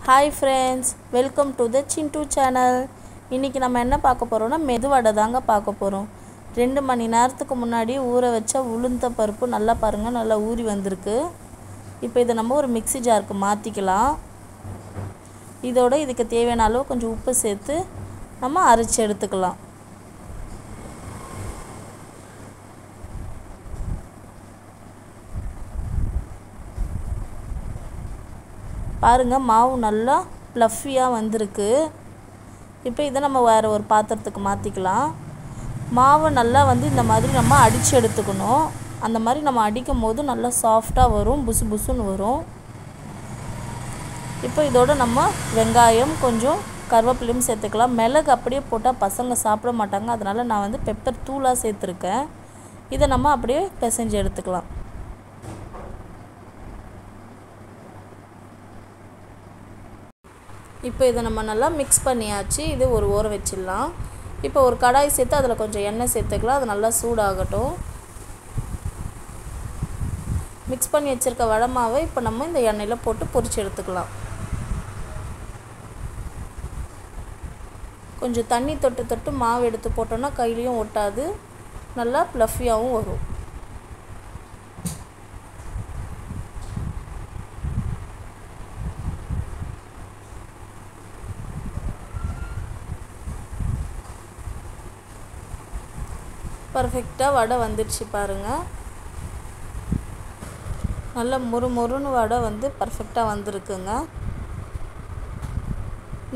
Hi friends, welcome to the சிண்டு channel. இன்றைக்கி நம்ம என்ன பார்க்க போகிறோம்னா மெதுவடை தாங்க பார்க்க போகிறோம். 2 மணி நேரத்துக்கு முன்னாடி ஊற வச்ச உளுந்த பருப்பு நல்லா பாருங்கள், நல்லா ஊறி வந்திருக்கு. இப்போ இதை நம்ம ஒரு மிக்ஸி ஜாருக்கு மாற்றிக்கலாம். இதோட இதுக்கு தேவையான அளவு கொஞ்சம் உப்பு சேர்த்து நம்ம அரைச்சி எடுத்துக்கலாம். பாருங்கள், மாவு நல்லா ப்ளஃபியாக வந்திருக்கு. இப்போ இதை நம்ம வேறு ஒரு பாத்திரத்துக்கு மாற்றிக்கலாம். மாவு நல்லா இந்த மாதிரி நம்ம அடித்து எடுத்துக்கணும். அந்த மாதிரி நம்ம அடிக்கும் போது நல்லா சாஃப்டாக வரும், புசு புசுன்னு வரும். இப்போ இதோட நம்ம வெங்காயம் கொஞ்சம் கருவேப்பிலையும் சேர்த்துக்கலாம். மிளகு அப்படியே போட்டால் பசங்க சாப்பிட மாட்டாங்க, அதனால் நான் பெப்பர் தூளாக சேர்த்துருக்கேன். இதை நம்ம அப்படியே பிசைஞ்சு எடுத்துக்கலாம். இப்போ இதை நம்ம நல்லா மிக்ஸ் பண்ணியாச்சு. இது ஒரு ஊற வச்சிடலாம். இப்போ ஒரு கடாய் சேர்த்து அதில் கொஞ்சம் எண்ணெய் சேர்த்துக்கலாம். அது நல்லா சூடாகட்டும். மிக்ஸ் பண்ணி வச்சுருக்க வடை மாவை இப்போ நம்ம இந்த எண்ணெயில் போட்டு பொரிச்சு எடுத்துக்கலாம். கொஞ்சம் தண்ணி தொட்டு தொட்டு மாவு எடுத்து போட்டோன்னா கையிலையும் ஒட்டாது, நல்லா ப்ளஃபியாகவும் வரும். பர்ஃபெக்டாக வடை வந்துடுச்சு பாருங்கள். நல்ல மொறுன்னு வடை பர்ஃபெக்டாக வந்திருக்குங்க.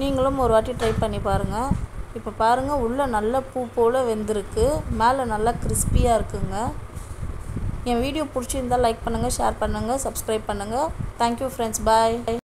நீங்களும் ஒரு வாட்டி ட்ரை பண்ணி பாருங்கள். இப்போ பாருங்கள், உள்ளே நல்ல பூ போல் வெந்திருக்கு, மேலே நல்லா கிறிஸ்பியாக இருக்குங்க. என் வீடியோ பிடிச்சிருந்தால் லைக் பண்ணுங்கள், ஷேர் பண்ணுங்கள், சப்ஸ்கிரைப் பண்ணுங்கள். தேங்க்யூ ஃப்ரெண்ட்ஸ், பாய்.